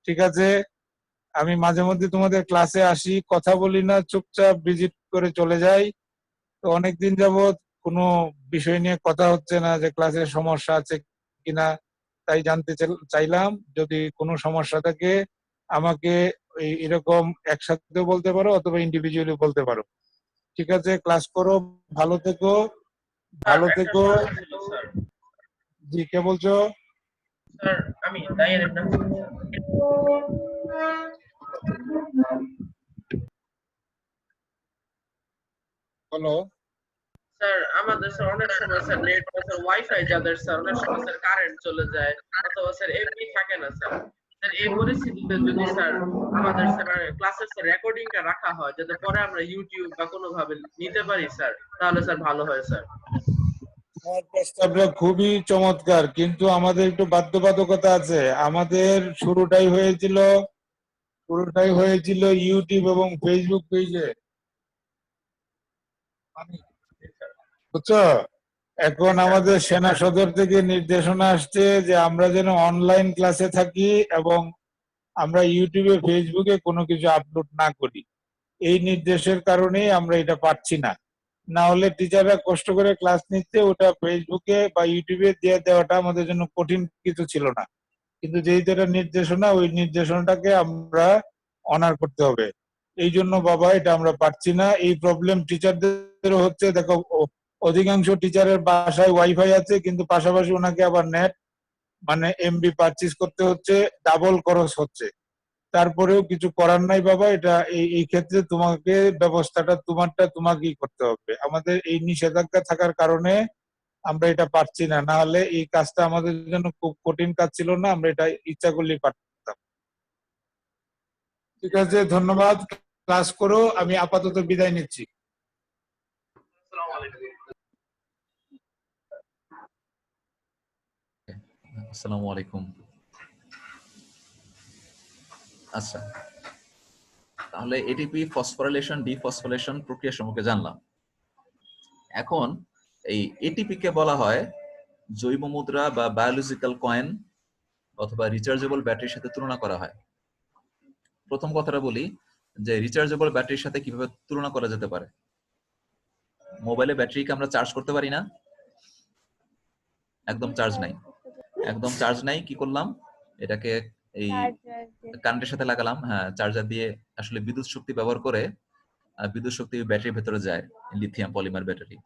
F: ঠিক আছে, আমি মাঝে মধ্যে তোমাদের ক্লাসে আসি, কথা বলি না, চুপচাপ ভিজিট করে চলে যাই। তো অনেকদিন যাবত কোনো বিষয় নিয়ে কথা হচ্ছে না, যে ক্লাসের সমস্যা আছে কিনা, তাই জানতে চাইলাম। যদি কোনো সমস্যা থাকে আমাকে এরকম একসাথে বলতে পারো অথবা ইন্ডিভিজুয়ালি বলতে পারো। ঠিক আছে, ক্লাস করো, ভালো থেকো।
A: স্যার একটা সমস্যা ছিল স্যার।
F: জি, কে বলছো?
A: স্যার আমি দায়ের একটা
F: বলো।
A: স্যার আমাদের স্যার অনেক সময় স্যার নেট বা স্যার ওয়াইফাই যাদের স্যার অনেক সময় স্যার কারেন্ট চলে যায় অথবা স্যার এমনি থাকে না স্যার। স্যার এই পরিস্থিতিতে যদি স্যার আমাদের স্যার ক্লাসের স্যার রেকর্ডিংটা রাখা হয় যাতে পরে আমরা ইউটিউব বা কোনো ভাবে নিতে পারি স্যার, তাহলে স্যার ভালো হয় স্যার।
F: তোমার প্রস্তাবটা খুবই চমৎকার, কিন্তু আমাদের একটু বাধ্যবাধকতা আছে। আমাদের শুরুটাই হয়েছিল ইউটিউব এবং ফেসবুক পেজে, বুঝছো? এখন আমাদের সেনা সদর থেকে নির্দেশনা আসছে যে আমরা যেন অনলাইন ক্লাসে থাকি এবং আমরা ইউটিউবে ফেসবুকে কোনো কিছু আপলোড না করি। এই নির্দেশের কারণেই আমরা এটা পারছি না। না হলে টিচাররা কষ্ট করে ক্লাস নিচ্ছে, ওটা ফেসবুকে বা ইউটিউবে দিয়ে দেওয়াটা আমাদের জন্য কঠিন কিছু ছিল না। কিন্তু যেহেতু এটা নির্দেশনা, ওই নির্দেশনাটাকে আমরা অনার করতে হবে। এই জন্য বাবা এটা আমরা পারছি না। এই প্রবলেম টিচারদেরও হচ্ছে। দেখো অধিকাংশ টিচারের বাসায় ওয়াইফাই আছে, কিন্তু পাশাপাশি ওনাকে আবার নেট মানে এমবি পারচেজ করতে হচ্ছে, ডাবল খরচ হচ্ছে। তারপরেও কিছু করার নাই বাবা। এটা এই ক্ষেত্রে তোমাকে ব্যবস্থাটা তোমাকেই করতে হবে। আমাদের এই নিষেধাজ্ঞা থাকার কারণে আমরা এটা পারছি না, না হলে এই কাজটা আমাদের জন্য খুব কঠিন কাজ ছিল না, আমরা এটা ইচ্ছা করলেই পারতাম। ঠিক আছে, ধন্যবাদ। ক্লাস করো, আমি আপাতত বিদায় নিচ্ছি।
A: আসসালামু আলাইকুম।
B: আসসালামু আলাইকুম। আচ্ছা, তাহলে এটিপি ফসফোরাইলেশন ডিফসফোরাইলেশন প্রক্রিয়া সম্পর্কে জানলাম। এখন এই এটিপি কে বলা হয় জৈব মুদ্রা বা বায়োলজিক্যাল কয়েন অথবা রিচার্জেবল ব্যাটারির সাথে তুলনা করা হয়। প্রথম কথাটা বলি যে রিচার্জেবল ব্যাটারির সাথে কিভাবে তুলনা করা যেতে পারে। মোবাইলে ব্যাটারিকে আমরা চার্জ করতে পারি না, একদম চার্জ নাই, একদম চার্জ নাই, কি করলাম এটাকে এই কারেন্টের সাথে লাগালাম, হ্যাঁ চার্জার দিয়ে আসলে বিদ্যুৎ শক্তি ব্যবহার করে, বিদ্যুৎ শক্তি ব্যাটারির ভেতরে যায়, লিথিয়াম পলিমার ব্যাটারি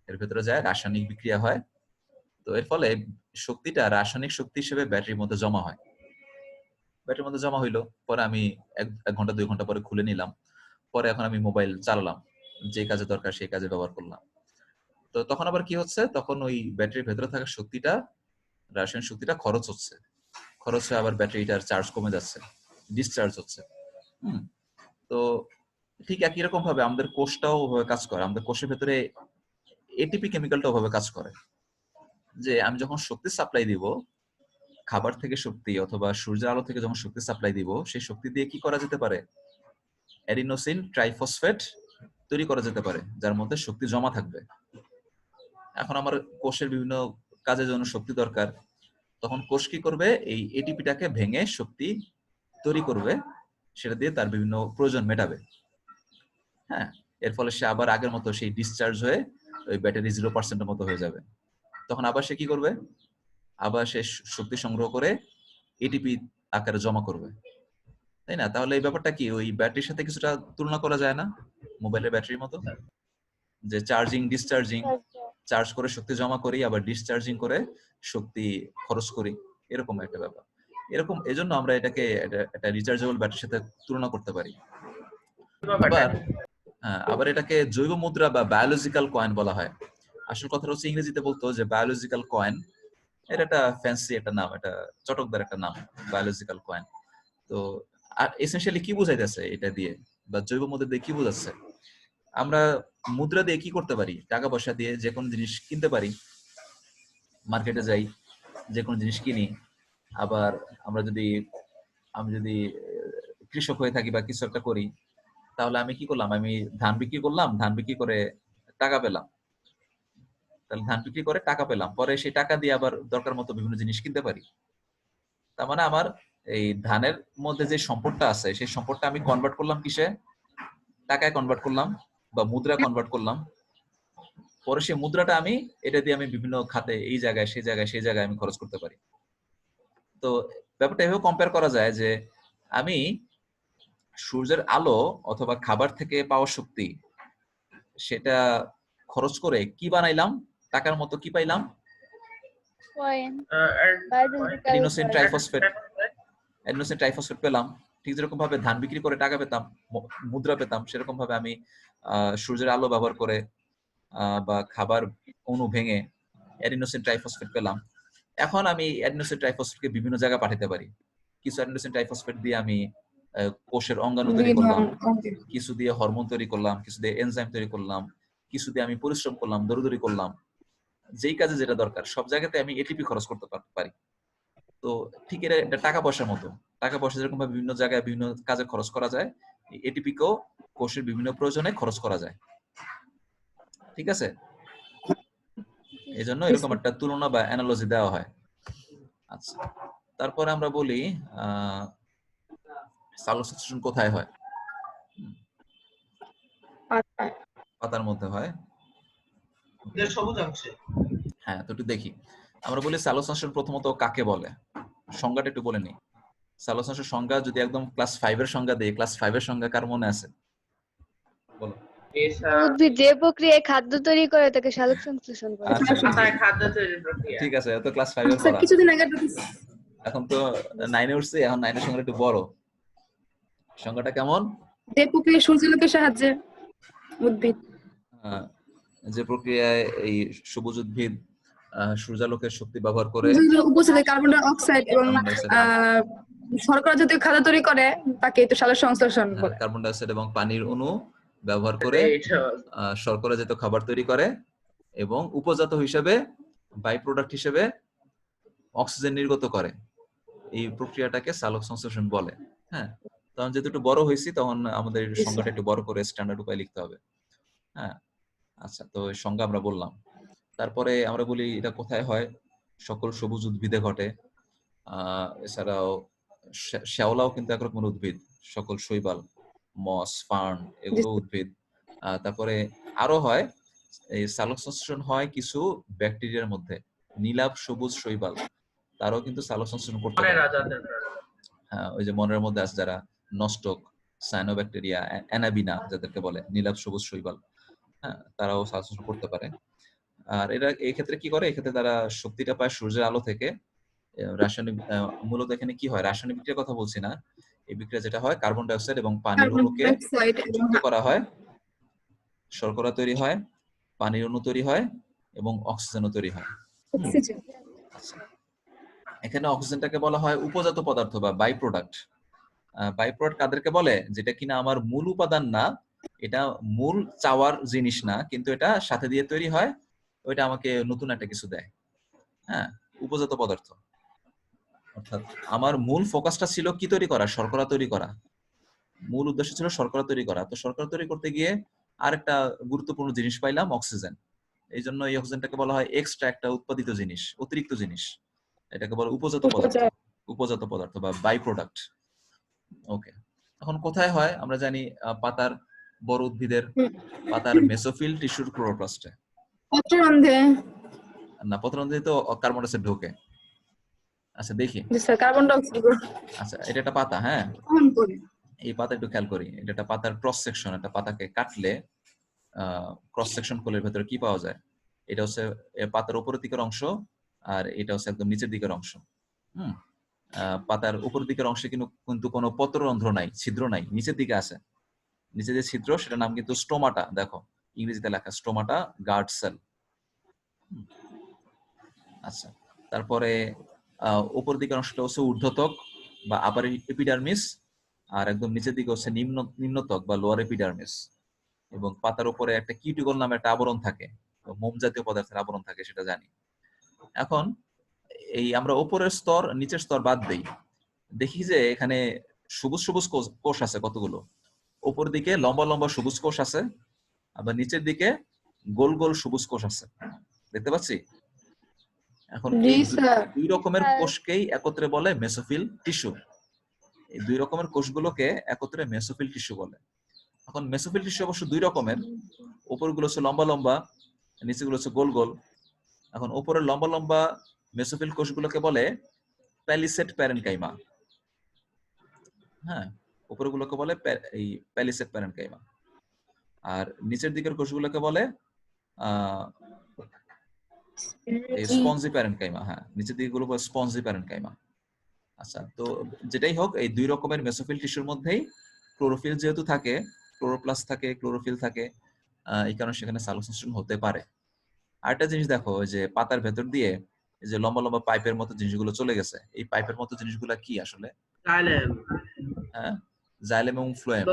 B: এর ভেতরে যায়, রাসায়নিক বিক্রিয়া হয়। তো এর ফলে শক্তিটা রাসায়নিক শক্তি হিসেবে ব্যাটারির মধ্যে জমা হয়। ব্যাটারির মধ্যে জমা হইলো, পরে আমি 1 ঘন্টা 2 ঘন্টা পরে খুলে নিলাম, পরে এখন আমি মোবাইল চালালাম, যে কাজে দরকার সেই কাজে ব্যবহার করলাম। তো তখন আবার কি হচ্ছে, তখন ওই ব্যাটারির ভেতরে থাকা শক্তিটা, রাসায়নিক শক্তিটা খরচ হচ্ছে, খরচ হয়ে আবার ব্যাটারিটার চার্জ কমে যাচ্ছে, ডিসচার্জ হচ্ছে। তো ঠিক একই রকম ভাবে আমাদের কোষটাও ওভাবে কাজ করে। আমাদের কোষের ভেতরে এটিপি কেমিক্যালটা ওভাবে কাজ করে যে আমি যখন শক্তি সাপ্লাই দিব, খাবার থেকে শক্তি অথবা সূর্যের আলো থেকে যখন শক্তি সাপ্লাই দিব, সেই শক্তি দিয়ে কি করা যেতে পারে, অ্যাডিনোসিন ট্রাইফসফেট তৈরি করা যেতে পারে, যার মধ্যে শক্তি জমা থাকবে। এখন আমার কোষের বিভিন্ন কাজের জন্য শক্তি দরকার, তখন কোষ কি করবে, এই এটিপিটাকে ভেঙে শক্তি তৈরি করবে, সেটা দিয়ে তার বিভিন্ন প্রয়োজন মেটাবে। হ্যাঁ, এর ফলে সে আবার আগের মতো সেই ডিসচার্জ হয়ে ওই ব্যাটারি 0% মতো হয়ে যাবে। তখন আবার সে কি করবে, আবার সে শক্তি সংগ্রহ করে এটিপি আকারে জমা করবে, তাই না? তাহলে এই ব্যাপারটা কি ওই ব্যাটারির সাথে কিছুটা তুলনা করা যায় না, মোবাইলের ব্যাটারির মতো, যে চার্জিং ডিসচার্জিং, চার্জ করে শক্তি জমা করি, আবার ডিসচার্জিং করে শক্তি খরচ করি, এরকম একটা ব্যাপার। এরকম এজন্য আমরা এটাকে একটা রিচার্জেবল ব্যাটারির সাথে তুলনা করতে পারি। আবার এটাকে জৈব মুদ্রা বা বায়োলজিক্যাল কয়েন বলা হয়। আসল কথাটা হচ্ছে ইংরেজিতে বলতো যে বায়োলজিক্যাল কয়েন, এটা একটা ফ্যান্সি একটা নাম, এটা চটকদার একটা নাম, বায়োলজিক্যাল কয়েন। তো এসেনশিয়ালি কি বোঝাইতেছে এটা দিয়ে, বা জৈব মুদ্রা দিয়ে কি বোঝাচ্ছে? আমরা মুদ্রা দিয়ে কি করতে পারি, টাকা পয়সা দিয়ে যে কোনো জিনিস কিনতে পারি, মার্কেটে যাই যে কোনো জিনিস কিনি। আবার আমি যদি কৃষক হয়ে থাকি বা কিছু একটা করি, তাহলে আমি কি করলাম, আমি ধান বিক্রি করলাম, ধান বিক্রি করে টাকা পেলাম, তাহলে ধান বিক্রি করে টাকা পেলাম, পরে সেই টাকা দিয়ে আবার দরকার মতো বিভিন্ন জিনিস কিনতে পারি। তার মানে আমার এই ধানের মধ্যে যে সম্পদটা আছে, সেই সম্পদটা আমি কনভার্ট করলাম কিসে, টাকায় কনভার্ট করলাম বা মুদ্রা কনভার্ট করলাম। পরে সেই মুদ্রাটা আমি এটা দিয়ে আমি বিভিন্ন খাতে এই জায়গায় সেই জায়গায় আমি খরচ করতে পারি। তো ব্যাপারটা এভাবে কম্পেয়ার করা যায় যে আমি সূর্যের আলো অথবা খাবার থেকে পাওয়া শক্তি, সেটা খরচ করে কি বানাইলাম, টাকার মতো কি পাইলাম, অ্যাডিনোসিন ট্রাইফসফেট পেলাম। ঠিক যেরকম ভাবে ধান বিক্রি করে টাকা পেতাম, মুদ্রা পেতাম, সেরকম ভাবে আমি সূর্যের আলো ব্যবহার করে বা খাবার অণু ভেঙে অ্যাডিনোসিন ট্রাইফসফেট পেলাম। এখন আমি অ্যাডিনোসিন ট্রাইফসফেটকে বিভিন্ন জায়গায় পাঠাতে পারি। কিছু অ্যাডিনোসিন ট্রাইফসফেট দিয়ে আমি কোষের অঙ্গাণু তৈরি করলাম, কিছু দিয়ে হরমোন তৈরি করলাম, কিছু দিয়ে এনজাইম তৈরি করলাম, কিছু দিয়ে আমি পরিশ্রম করলাম, দৌড়দৌড়ি করলাম, যেই কাজে যেটা দরকার সব জায়গাতে আমি এটিপি খরচ করতে পারি। তো ঠিক এটা টাকা পয়সার মতো, টাকা পয়সা যেরকম ভাবে বিভিন্ন জায়গায় বিভিন্ন কাজে খরচ করা যায়, এটিপি কেও কোষের বিভিন্ন প্রয়োজনে খরচ করা যায়। ঠিক আছে, এই জন্য এরকম একটা তুলনা বা অ্যানালজি দেওয়া হয়। আচ্ছা, তারপরে আমরা বলি সালোকসংশ্লেষণ কোথায় হয়? পাতার মধ্যে হয়। হ্যাঁ, তো একটু দেখি। আমরা বলি সালোকসংশ্লেষণ প্রথমত কাকে বলে, সংজ্ঞাটা একটু বলে নিই। সালোকসংশ্লেষণ সংজ্ঞা যদি একদম ক্লাস 5 এর সংজ্ঞা দেই, ক্লাস 5 এর সংজ্ঞা কার মনে আছে? বলো।
E: উদ্ভিদ যে প্রক্রিয়ায় খাদ্য তৈরি করে তাকে সালোক সংশ্লেষণ বলে।
B: আচ্ছা
A: পাতায় খাদ্য তৈরির প্রক্রিয়া।
B: ঠিক আছে, এত ক্লাস 5 এর
D: স্যার
B: পড়া।
D: কিছুদিন আগে
B: এখন তো 9 এ উঠছে, এখন 9 এর সংজ্ঞাটা একটু বড়। সংজ্ঞাটা কেমন?
D: যে প্রক্রিয়া সূর্যালোকের সাহায্যে উদ্ভিদ
B: যে প্রক্রিয়ায় এই সবুজ উদ্ভিদ সূর্যালোকের শক্তি ব্যবহার করে
D: উপস্থিত কার্বন ডাই অক্সাইড এবং শর্করা জাতীয় খাদ্য তৈরি করে তাকে তো সালোক সংশ্লেষণ বলে।
B: কার্বন ডাই অক্সাইড এবং পানির অণু ব্যবহার করে শর্করা জাতীয় খাবার তৈরি করে এবং উপজাত হিসেবে বাই প্রোডাক্ট হিসেবে অক্সিজেন নির্গত করে। এই প্রক্রিয়াটাকে সালোক সংশ্লেষণ বলে। হ্যাঁ, তখন যেহেতু একটু বড় হয়েছি তখন আমাদের সংজ্ঞাটা একটু বড় করে স্ট্যান্ডার্ড উপায় লিখতে হবে। হ্যাঁ, আচ্ছা, তো এই সংজ্ঞা আমরা বললাম। তারপরে আমরা বলি এটা কোথায় হয়? সকল সবুজ উদ্ভিদে ঘটে। এছাড়াও শ্যাওলাও কিন্তু একরকম উদ্ভিদ, সকল শৈবাল, মস, ফার্ন এগুলো উদ্ভিদ। তারপরে আরো হয় এই সালোক সংশ্লেষণ হয় কিছু ব্যাকটেরিয়ার মধ্যে, নীলাভ সবুজ শৈবাল তারাও কিন্তু সালোক সংশ্লেষণ করতে পারে। হ্যাঁ, ওই যে মনের মধ্যে আছে যারা নস্টক, সায়ানোব্যাকটেরিয়া, অ্যানাবিনা যাদেরকে বলে, নীলাভ সবুজ শৈবাল, হ্যাঁ, তারাও সালোক সংশ্লেষণ করতে পারে। আর এরা এই ক্ষেত্রে কি করে? এই ক্ষেত্রে তারা শক্তিটা পায় সূর্যের আলো থেকে। রাসায়নিক মূলত এখানে কি হয়? রাসায়নিক বিক্রিয়ার কথা বলছি না, এই বিক্রিয়া যেটা হয় কার্বন ডাই অক্সাইড এবং পানির অণুকে যুক্ত করা হয়, শর্করা তৈরি হয়, পানির অণু তৈরি হয় এবং অক্সিজেনও তৈরি হয়। এখানে অক্সিজেনটাকে বলা হয় উপজাত পদার্থ বা বাই প্রোডাক্ট। বাই প্রোডাক্ট কাদেরকে বলে? যেটা কিনা আমার মূল উপাদান না, এটা মূল চাওয়ার জিনিস না, কিন্তু এটা সাথে দিয়ে তৈরি হয়, ওইটা আমাকে নতুন একটা কিছু দেয়। হ্যাঁ, উপজাত পদার্থ। অর্থাৎ আমার মূল ফোকাসটা ছিল কি তৈরি করা? শর্করা তৈরি করা। মূল উদ্দেশ্য ছিল শর্করা তৈরি করা। তো শর্করা তৈরি করতে গিয়ে আরেকটা গুরুত্বপূর্ণ জিনিস পাইলাম, অক্সিজেন। এই জন্য এই অক্সিজেনটাকে বলা হয় এক্সট্রা একটা উৎপাদিত জিনিস, অতিরিক্ত জিনিস। এটাকে বলে উপজাত পদার্থ, উপজাত পদার্থ বা বাই প্রোডাক্ট। ওকে, এখন কোথায় হয়? আমরা জানি পাতার, বড় উদ্ভিদের পাতার মেসোফিল টিস্যুর ক্লোরোপ্লাস্টে।
D: পত্ররন্ধ্রে
B: না, পত্ররন্ধ্রে তো কার্বন ডাই অক্সাইড ঢোকে। আচ্ছা দেখি,
D: কার্বন ডাই অক্সাইড।
B: আচ্ছা এটা একটা পাতা। হ্যাঁ, এই পাতা একটু খেয়াল করি, এটা একটা পাতার ক্রস সেকশন। একটা পাতাকে কাটলে ক্রস সেকশন করলে ভেতরে কি পাওয়া যায়? এটা হচ্ছে পাতার উপরের দিকের অংশ, আর এটা হচ্ছে একদম নিচের দিকের অংশ। পাতার উপরের দিকের অংশে কিন্তু কোনো পত্ররন্ধ্র নাই, ছিদ্র নাই, নিচের দিকে আছে। নিচে যে ছিদ্র সেটার নাম কিন্তু স্টোমাটা। দেখো ইংরেজিতে লেখা স্টোমাটা গার্ড সেল। আচ্ছা, তারপরে উপর দিকের অংশটা হচ্ছে ঊর্ধ্বত্বক বা আপার এপিডার্মিস, আর একদম নিচের দিকে হচ্ছে নিম্নত্বক বা লোয়ার এপিডার্মিস। এবং পাতার উপরে একটা কিউটিকল নামে একটা আবরণ থাকে, মোম জাতীয় পদার্থের আবরণ থাকে, সেটা জানি। এখন এই আমরা উপরের স্তর নিচের স্তর বাদ দেই, দেখি যে এখানে সবুজ সবুজ কোষ আছে কতগুলো। উপর দিকে লম্বা লম্বা সবুজ কোষ আছে, আবার নিচের দিকে গোল গোল সবুজ কোষ আছে, দেখতে পাচ্ছি। এখন এই দুই রকমের কোষকেই একত্রে বলে মেসোফিল টিস্যু। এই দুই রকমের কোষগুলোকে একত্রে মেসোফিল টিস্যু বলে। এখন মেসোফিল টিস্যু অবশ্য দুই রকমের, উপরগুলো হচ্ছে লম্বা লম্বা, নিচেগুলো হচ্ছে গোল গোল। এখন উপরের লম্বা লম্বা মেসোফিল কোষগুলোকে বলে প্যালিসেড প্যারেনকাইমা। হ্যাঁ, উপরগুলোকে বলে এই প্যালিসেড প্যারেনকাইমা, আর নিচের দিকের কোষগুলোকে বলে স্পঞ্জি প্যারেনকাইমা। হ্যাঁ, নিচের দিকগুলো বলে স্পঞ্জি প্যারেনকাইমা। আচ্ছা, তো যেটাই হোক, এই দুই রকমের মেসোফিল টিস্যুর মধ্যেই ক্লোরোফিল যেহেতু থাকে, ক্লোরোপ্লাস্ট থাকে, ক্লোরোফিল থাকে, এই কারণে সেখানে সালোক সংশ্লেষণ হতে পারে। আরেকটা জিনিস দেখো, যে পাতার ভেতর দিয়ে এই যে লম্বা লম্বা পাইপের মতো জিনিসগুলো চলে গেছে, এই পাইপের মতো জিনিসগুলো কি আসলে? হ্যাঁ, জাইলেম এবং ফ্লোয়েম।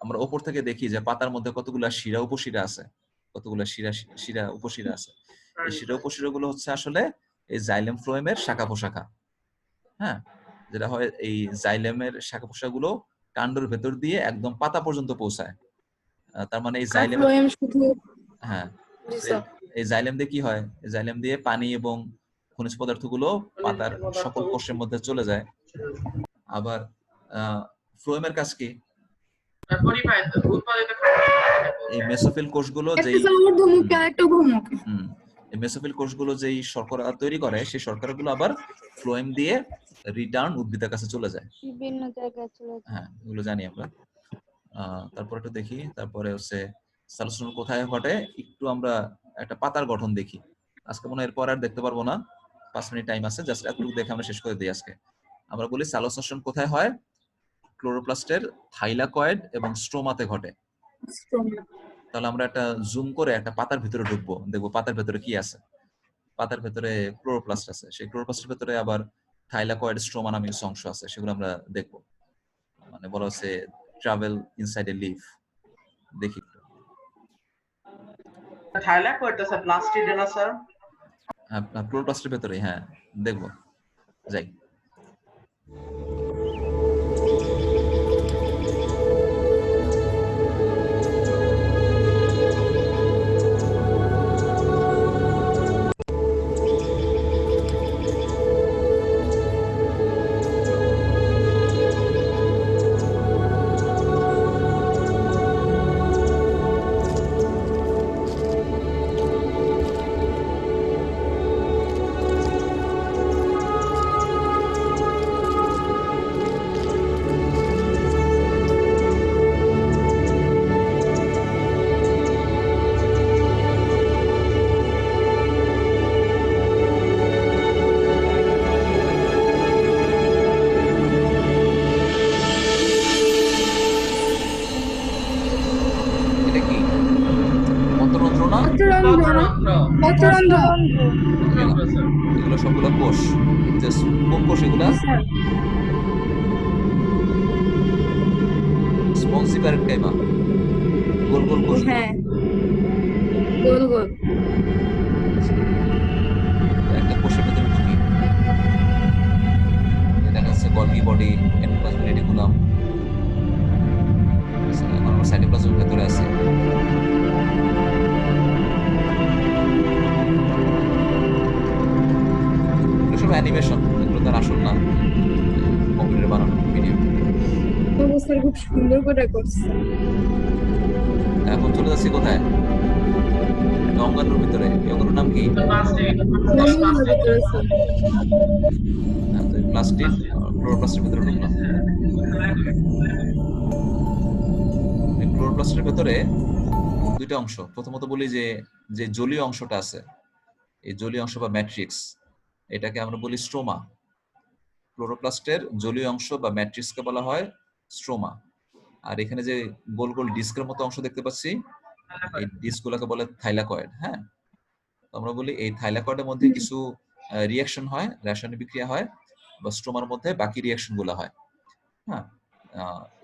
B: আমরা উপর থেকে দেখি যে পাতার মধ্যে কতগুলা শিরা উপশিরা আছে, কতগুলা শিরা উপশিরা আছে। এই শিরা উপশিরা গুলো হচ্ছে আসলে এই জাইলেম ফ্লোয়েমের শাখা পোশাখা। হ্যাঁ, যেটা হয় এই জাইলেমের শাখা পোশাখা গুলো কাণ্ডের ভেতর দিয়ে একদম পাতা পর্যন্ত পৌঁছায়। তার মানে এই জাইলেম, হ্যাঁ, এই জাইলেম দিয়ে কি হয়? জাইলেম দিয়ে পানি এবং খনিজ পদার্থগুলো পাতার সকল কোষের মধ্যে চলে যায়। আবার ফ্লোয়েমের কাজ কি? এই মেসোফিল কোষগুলো যে এই মেসোফিল কোষগুলো যেই শর্করা তৈরি করে সেই শর্করাগুলো আবার ফ্লোয়েম দিয়ে রিটার্ন উদ্ভিদের কাছে চলে যায়।
E: বিভিন্ন জায়গায় চলে যায়।
B: হ্যাঁ, এগুলো জানি আমরা। তারপর একটু দেখি, তারপরে হচ্ছে সালোকসংশ্লেষণ কোথায় ঘটে, একটু আমরা একটা পাতার গঠন দেখি। আজকে মনে হয় এরপর আর দেখতে পারবো না, 5 মিনিট টাইম আছে, জাস্ট এতটুকু দেখে আমরা শেষ করে দিই আজকে। আমরা বলি সালোকসংশ্লেষণ কোথায় হয়, ক্লোরোপ্লাস্টের থাইলাকয়েড এবং স্ট্রোমাতে ঘটে। তাহলে আমরা একটা জুম করে একটা পাতার ভিতরে ঢুকবো, দেখবো পাতার ভিতরে কি আছে। পাতার ভিতরে ক্লোরোপ্লাস্ট আছে, সেই ক্লোরোপ্লাস্টের ভিতরে আবার থাইলাকয়েড, স্ট্রোমা নামে কিছু অংশ আছে, সেগুলো আমরা দেখবো। মানে বলা হচ্ছে ট্রাভেল ইনসাইড এ লিফ। দেখি একটু।
A: থাইলাকয়েড স্যার প্লাস্টিডে না স্যার?
B: হ্যাঁ, ক্লোরোপ্লাস্টের ভিতরে, হ্যাঁ দেখবো, যাই। এটা কি পত্ররন্ধ্র না?
A: পত্ররন্ধ্র স্যার।
B: এগুলো সবগুলো কোষ। যে কোন কোষ এগুলা? স্পঞ্জি প্যারেনকাইমা, গোল গোল কোষ।
D: হ্যাঁ, গোল গোল।
B: একটা কোষের ভিতরে ঢুকি, এটা হচ্ছে গলগি বডি, এন্ডোপ্লাজমিক রেটিকুলাম। এখন আমরা সাইটোপ্লাজমের ভিতরে আছি। এগুলো সব অ্যানিমেশন, এগুলো তার আসল না, কম্পিউটারে বানানো ভিডিও।
D: অবস্থা খুব সুন্দর করে করছে।
B: এখন চলে যাচ্ছি কোথায়? অঙ্গাণুর ভিতরে। এই অঙ্গাণুর নাম কি?
A: প্লাস্টিক।
B: প্লাস্টিক, ক্লোরোপ্লাস্টের ভিতরে ঢুকলাম। ক্লোরোপ্লাস্টের ভিতরে দুইটা অংশ। প্রথমত বলি যে যে জলীয় অংশটা আছে, এই জলীয় অংশ বা ম্যাট্রিক্স, এটাকে আমরা বলি স্ট্রোমা। ক্লোরোপ্লাস্টের জলীয় অংশ বা ম্যাট্রিক্সকে বলা হয় স্ট্রোমা। আর এখানে যে গোল গোল ডিস্কের মতো অংশ দেখতে পাচ্ছি, এই ডিস্কগুলোকে বলে থাইলাকয়েড। হ্যাঁ, তো আমরা বলি এই থাইলাকয়েডের মধ্যে কিছু রিঅ্যাকশন হয়, রাসায়নিক বিক্রিয়া হয়, বা স্ট্রোমার মধ্যে বাকি রিঅ্যাকশন গুলো হয়। হ্যাঁ,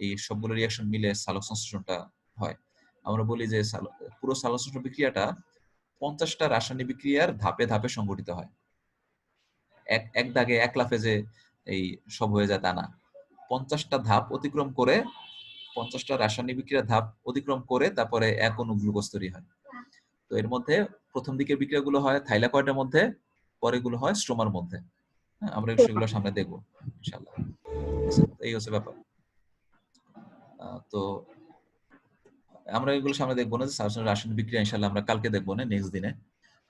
B: এই সবগুলো রিঅ্যাকশন মিলে সালোকসংশ্লেষণটা হয়। আমরা বলি যে পুরো সালোকসংশ্লেষণ বিক্রিয়াটা 50টা রাসায়নিক বিক্রিয়ার ধাপে ধাপে সংঘটিত হয়। এক দাগে এক লাফে যে এই সব হয়ে যায় তা না, 50টা ধাপ অতিক্রম করে, 50টা রাসায়নিক বিক্রিয়ার ধাপ অতিক্রম করে তারপরে এক অণু গ্লুকোজ তৈরি হয়। তো এর মধ্যে প্রথম দিকের বিক্রিয়াগুলো হয় থাইলাকয়েডের মধ্যে, পরেগুলো হয় স্ট্রোমার মধ্যে। হ্যাঁ, আমরা সেগুলো সামনে দেখবো ইনশাআল্লাহ। এই হচ্ছে ব্যাপার। তো আমরা এগুলো সামনে দেখবো না, যে সালোকসংশ্লেষণ রাসায়নিক বিক্রিয়া ইনশাআল্লাহ আমরা কালকে দেখবো না, নেক্সট দিনে।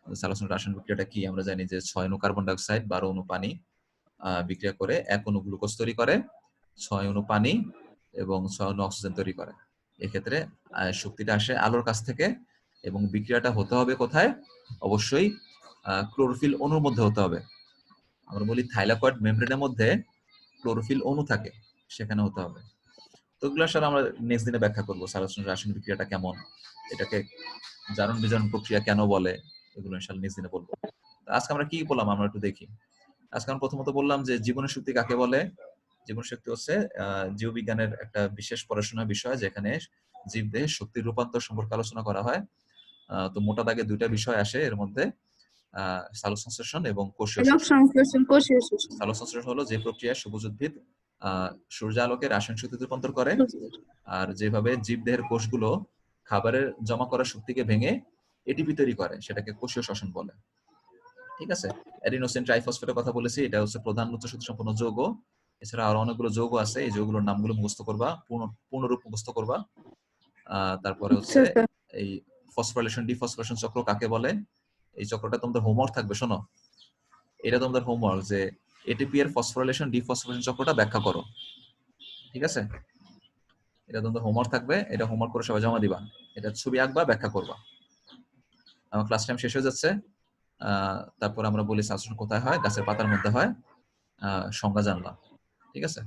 B: সালোকসংশ্লেষণ রাসায়নিক বিক্রিয়াটা কি আমরা জানি যে 6 অণু কার্বন ডাই অক্সাইড, 12 অণু পানি বিক্রিয়া করে 1 অণু গ্লুকোজ তৈরি করে, 6 অণু পানি এবং 6 অণু অক্সিজেন তৈরি করে। এক্ষেত্রে শক্তিটা আসে আলোর কাছ থেকে, এবং বিক্রিয়াটা হতে হবে কোথায়? অবশ্যই ক্লোরোফিল অণুর মধ্যে হতে হবে। আমরা বলি থাইলাকয়েড মেমব্রেনের মধ্যে ক্লোরোফিল অণু থাকে, সেখানে হতে হবে। তো এগুলো আসলে আমরা নেক্সট দিনে ব্যাখ্যা করবো, সালোকসংশ্লেষণ রাসায়নিক বিক্রিয়াটা কেমন, এটাকে জারণ বিজারণ প্রক্রিয়া কেন বলে, এগুলো ইনশাআল্লাহ নেক্সট দিনে বলবো। আজকে আমরা কি বললাম আমরা একটু দেখি। আজকে আমরা প্রথমত বললাম যে জীবনের শক্তি কাকে বলে। জীবন শক্তি হচ্ছে জীববিজ্ঞানের একটা বিশেষ পড়াশোনার বিষয়, যেখানে জীবদেহের শক্তির রূপান্তর সম্পর্কে আলোচনা করা হয়। তো মোটা দাগে দুইটা বিষয় আসে এর মধ্যে, সালোকসংশ্লেষণ এবং কোষীয়
D: সংশ্লেষণ। কোষীয় শোষণ।
B: সালোকসংশ্লেষণ হলো যে প্রক্রিয়ায় সবুজ উদ্ভিদ সূর্যালোকে রাসায়নিক শক্তিতে রূপান্তর করে, আর যেভাবে জীবদেহের কোষগুলো খাবারের জমা করা শক্তিকে ভেঙে এটিপি তৈরি করে, সেটাকে কোষীয় শ্বসন বলে। ঠিক আছে, অ্যাডিনোসিন ট্রাইফসফেটের কথা বলেছি, এটা হচ্ছে প্রধান উচ্চ শক্তি সম্পন্ন যৌগ। এছাড়া আরো অনেকগুলো যৌগ আছে, এই যৌগগুলোর নামগুলো মুখস্থ করবা, পূর্ণরূপ মুখস্থ করবা। তারপরে হচ্ছে এই ফসফোরিলেশন ডিফসফোরিলেশন চক্র কাকে বলে, এই চক্রটা তোমাদের হোমওয়ার্ক থাকবে, শোনো এটা তোমাদের হোমওয়ার্ক যে এটিপি এর ফসফোরিলেশন ডিফসফোরিলেশন চক্রটা ব্যাখ্যা করো, ঠিক আছে? এটা তোমাদের হোমওয়ার্ক থাকবে, এটা হোমওয়ার্ক করে সবাই জমা দিবা, এটা ছবি আঁকবা, ব্যাখ্যা করবা। আমার ক্লাস টাইম শেষ হয়ে যাচ্ছে। তারপর আমরা বলি সাবস্ট্রেট কোথায় হয়, গাছের পাতার মধ্যে হয়, সংজ্ঞা জানলাম, ঠিক আছে?